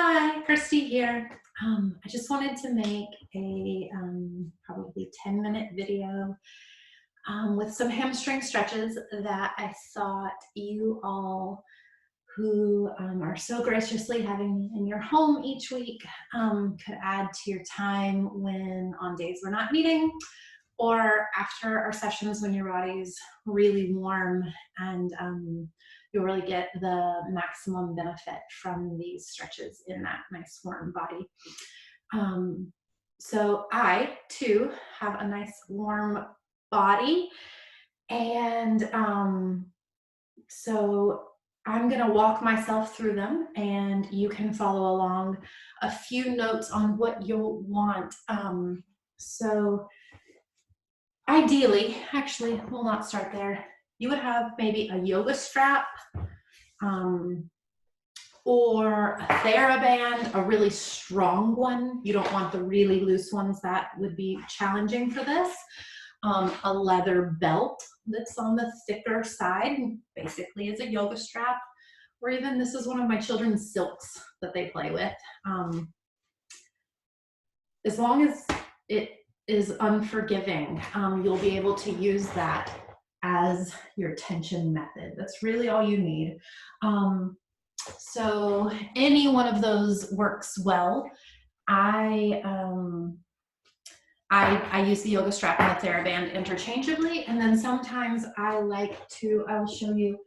Hi, Kristy here. I just wanted to make a probably 10-minute video with some hamstring stretches that I thought you all who are so graciously having me in your home each week could add to your time when on days we're not meeting or after our sessions when your body's really warm and you'll really get the maximum benefit from these stretches in that nice warm body. So I too have a nice warm body, and so I'm gonna walk myself through them and you can follow along. A few notes on what you'll want. So ideally, actually, we'll not start there. You would have maybe a yoga strap or a TheraBand, a really strong one. You don't want the really loose ones, that would be challenging for this. A leather belt that's on the thicker side, basically is a yoga strap, or even this is one of my children's silks that they play with. As long as it is unforgiving, you'll be able to use that as your tension method. That's really all you need. So any one of those works well. I use the yoga strap and the TheraBand interchangeably, and then sometimes I'll show you,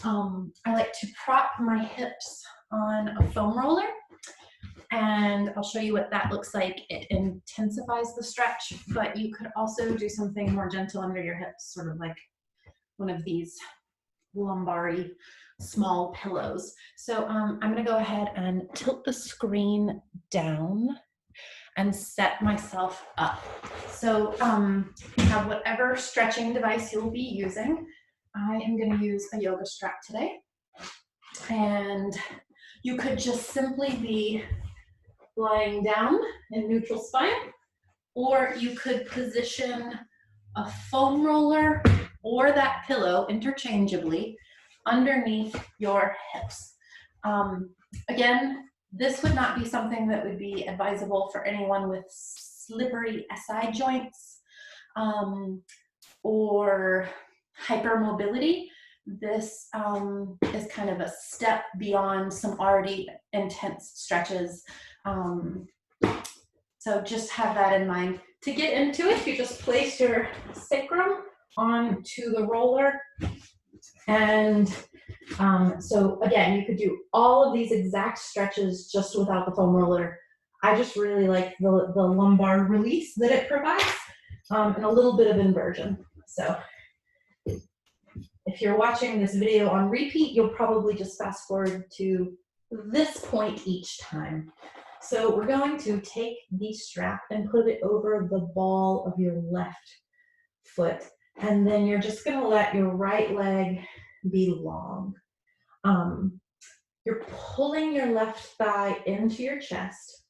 I like to prop my hips on a foam roller, and I'll show you what that looks like. It intensifies the stretch, but you could also do something more gentle under your hips, sort of like one of these lumbar-y small pillows. So I'm gonna go ahead and tilt the screen down and set myself up. So you have whatever stretching device you'll be using. I am gonna use a yoga strap today. And you could just simply be lying down in neutral spine, or you could position a foam roller or that pillow interchangeably underneath your hips. Again, this would not be something that would be advisable for anyone with slippery SI joints or hypermobility. This is kind of a step beyond some already intense stretches. So just have that in mind. To get into it, you just place your sacrum onto the roller. And so again, you could do all of these exact stretches just without the foam roller. I just really like the lumbar release that it provides, and a little bit of inversion. So if you're watching this video on repeat, you'll probably just fast forward to this point each time. So we're going to take the strap and put it over the ball of your left foot. And then you're just gonna let your right leg be long. You're pulling your left thigh into your chest,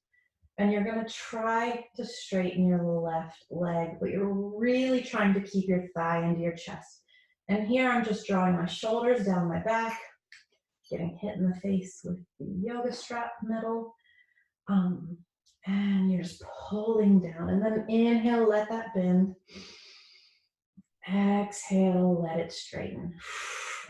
and you're gonna try to straighten your left leg, but you're really trying to keep your thigh into your chest. And here I'm just drawing my shoulders down my back, getting hit in the face with the yoga strap middle. And you're just pulling down, and then inhale, let that bend. Exhale, let it straighten.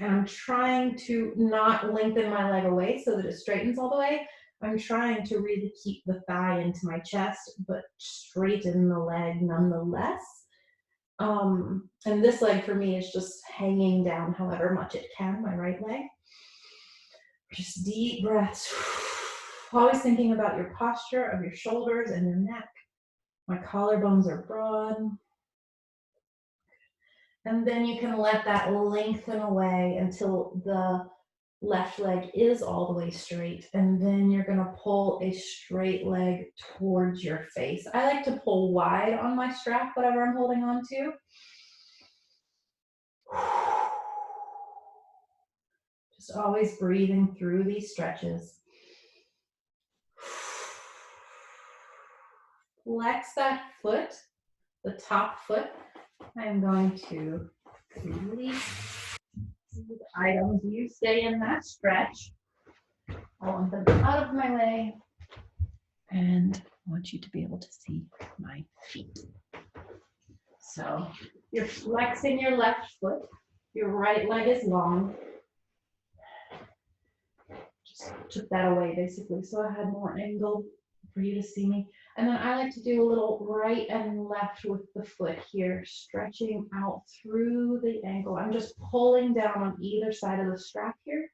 And I'm trying to not lengthen my leg away so that it straightens all the way. I'm trying to really keep the thigh into my chest, but straighten the leg nonetheless. And this leg for me is just hanging down however much it can, my right leg. Just deep breaths. Always thinking about your posture of your shoulders and your neck. My collarbones are broad. And then you can let that lengthen away until the left leg is all the way straight. And then you're gonna pull a straight leg towards your face. I like to pull wide on my strap, whatever I'm holding on to. Just always breathing through these stretches. Flex that foot, the top foot. I'm going to release the items. You stay in that stretch. I want them out of my way. And I want you to be able to see my feet. So you're flexing your left foot. Your right leg is long. Just took that away basically, so I had more angle for you to see me. And then I like to do a little right and left with the foot here, stretching out through the ankle. I'm just pulling down on either side of the strap here.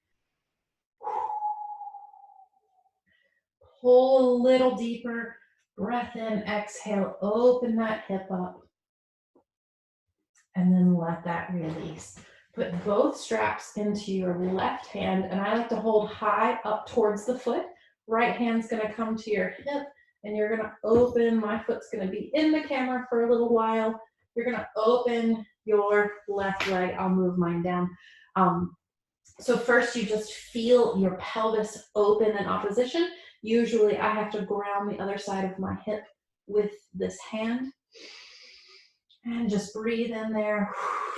Pull a little deeper, breath in, exhale, open that hip up, and then let that release. Put both straps into your left hand, and I like to hold high up towards the foot. Right hand's gonna come to your hip, and you're gonna open, my foot's gonna be in the camera for a little while. You're gonna open your left leg. I'll move mine down. So first you just feel your pelvis open in opposition. Usually I have to ground the other side of my hip with this hand. And just breathe in there,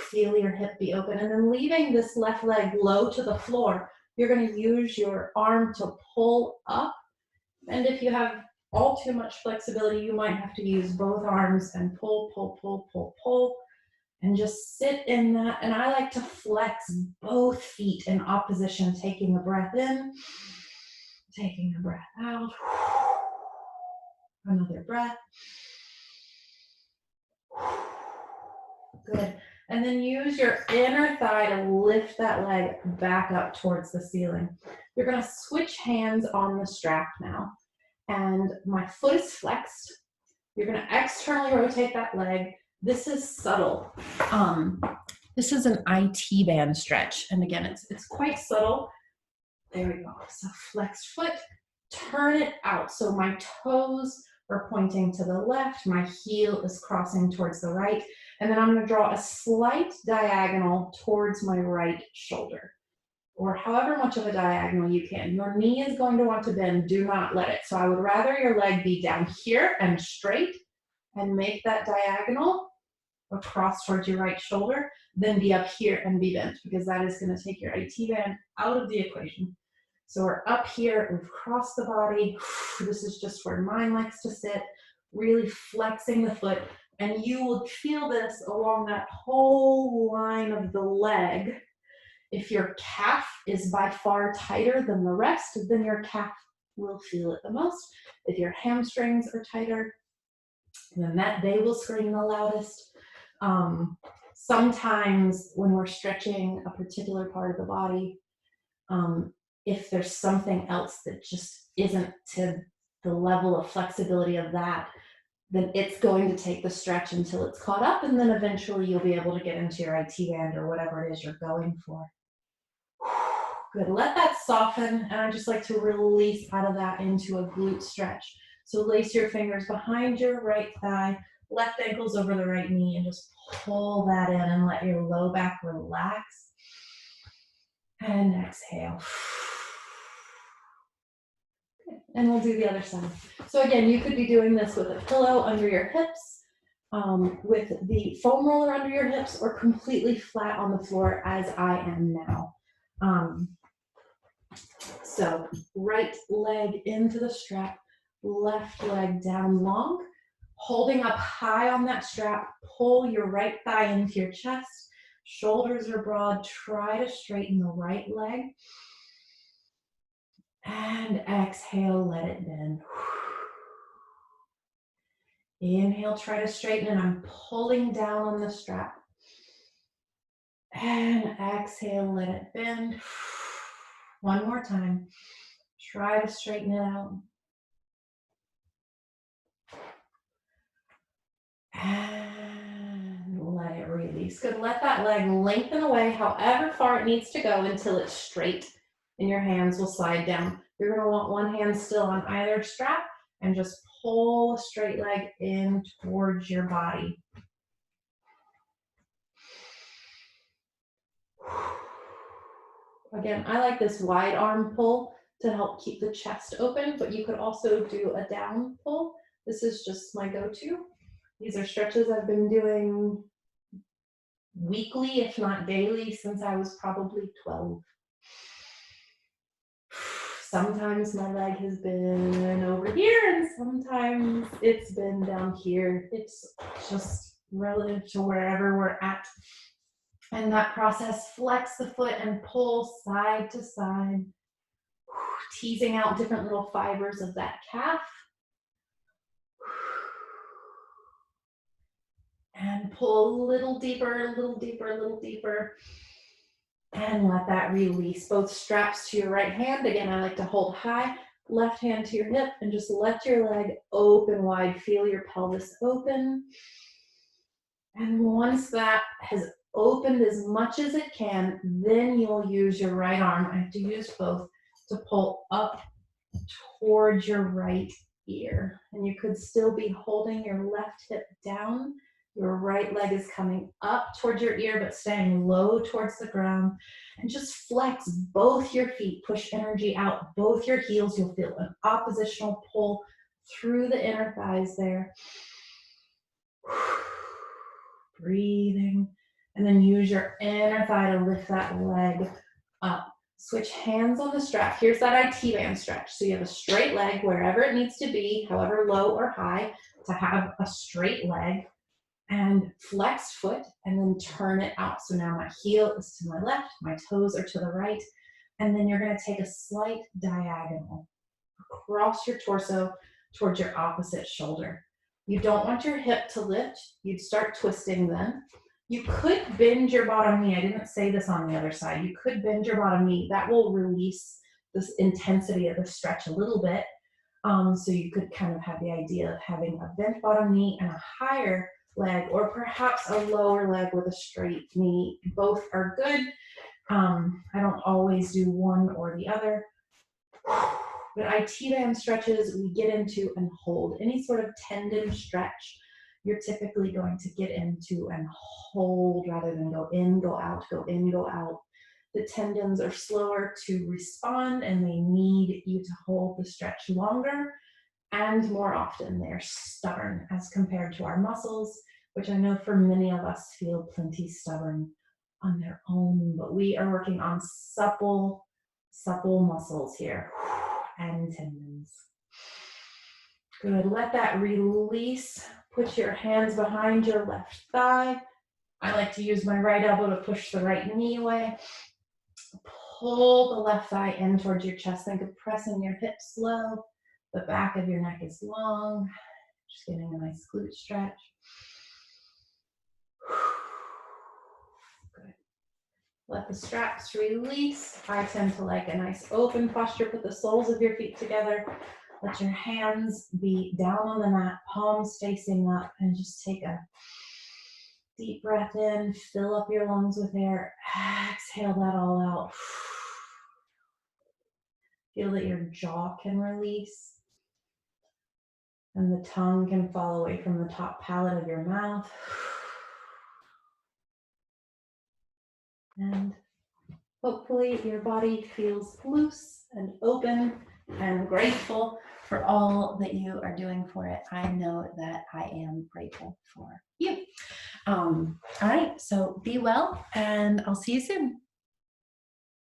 feel your hip be open. And then leaving this left leg low to the floor, you're gonna use your arm to pull up. And if you have all too much flexibility, you might have to use both arms and pull, pull, pull, pull, pull. And just sit in that. And I like to flex both feet in opposition, taking a breath in, taking a breath out. Another breath. Good. And then use your inner thigh to lift that leg back up towards the ceiling. You're going to switch hands on the strap now. And my foot is flexed. You're going to externally rotate that leg. This is subtle. This is an IT band stretch. And again, it's quite subtle. There we go. So flexed foot, turn it out. So my toes are pointing to the left. My heel is crossing towards the right. And then I'm going to draw a slight diagonal towards my right shoulder, or however much of a diagonal you can. Your knee is going to want to bend. Do not let it. So I would rather your leg be down here and straight and make that diagonal across towards your right shoulder than be up here and be bent, because that is going to take your IT band out of the equation. So we're up here, we've crossed the body. This is just where mine likes to sit, really flexing the foot. And you will feel this along that whole line of the leg. If your calf is by far tighter than the rest, then your calf will feel it the most. If your hamstrings are tighter, then they will scream the loudest. Sometimes when we're stretching a particular part of the body, if there's something else that just isn't to the level of flexibility of that, then it's going to take the stretch until it's caught up, and then eventually you'll be able to get into your IT band or whatever it is you're going for. Good, let that soften, and I just like to release out of that into a glute stretch. So lace your fingers behind your right thigh, left ankle's over the right knee, and just pull that in and let your low back relax. And exhale. And we'll do the other side. So again, you could be doing this with a pillow under your hips, with the foam roller under your hips, or completely flat on the floor as I am now. So right leg into the strap, left leg down long, holding up high on that strap, pull your right thigh into your chest, shoulders are broad, try to straighten the right leg. And exhale, let it bend. Inhale, try to straighten, and I'm pulling down on the strap. And exhale, let it bend. One more time. Try to straighten it out. And let it release. Good. Let that leg lengthen away however far it needs to go until it's straight, and your hands will slide down. You're going to want one hand still on either strap and just pull a straight leg in towards your body. Again, I like this wide arm pull to help keep the chest open, but you could also do a down pull. This is just my go-to. These are stretches I've been doing weekly, if not daily, since I was probably 12. Sometimes my leg has been over here and sometimes it's been down here. It's just relative to wherever we're at. And that process, flex the foot and pull side to side, teasing out different little fibers of that calf. And pull a little deeper, a little deeper, a little deeper. And let that release. Both straps to your right hand. Again, I like to hold high, left hand to your hip, and just let your leg open wide. Feel your pelvis open. And once that has opened as much as it can, then you'll use your right arm. I have to use both to pull up towards your right ear. And you could still be holding your left hip down. Your right leg is coming up towards your ear, but staying low towards the ground. And just flex both your feet, push energy out both your heels. You'll feel an oppositional pull through the inner thighs there. Breathing. And then use your inner thigh to lift that leg up. Switch hands on the strap. Here's that IT band stretch. So you have a straight leg wherever it needs to be, however low or high, to have a straight leg. And flexed foot, and then turn it out. So now my heel is to my left, my toes are to the right, and then you're going to take a slight diagonal across your torso towards your opposite shoulder. You don't want your hip to lift. You'd start twisting then. You could bend your bottom knee. I didn't say this on the other side. You could bend your bottom knee. That will release this intensity of the stretch a little bit. So you could kind of have the idea of having a bent bottom knee and a higher leg, or perhaps a lower leg with a straight knee. Both are good. I don't always do one or the other. But IT band stretches, we get into and hold. Any sort of tendon stretch, you're typically going to get into and hold rather than go in, go out, go in, go out. The tendons are slower to respond and they need you to hold the stretch longer. And more often, they're stubborn as compared to our muscles, which I know for many of us feel plenty stubborn on their own, but we are working on supple muscles here and tendons. Good, let that release. Put your hands behind your left thigh. I like to use my right elbow to push the right knee away. Pull the left thigh in towards your chest. Think of pressing your hips low. The back of your neck is long. Just getting a nice glute stretch. Good. Let the straps release. I tend to like a nice open posture. Put the soles of your feet together. Let your hands be down on the mat, palms facing up, and just take a deep breath in. Fill up your lungs with air. Exhale that all out. Feel that your jaw can release. And the tongue can fall away from the top palate of your mouth. And hopefully your body feels loose and open and grateful for all that you are doing for it. I know that I am grateful for you. All right, so be well, and I'll see you soon.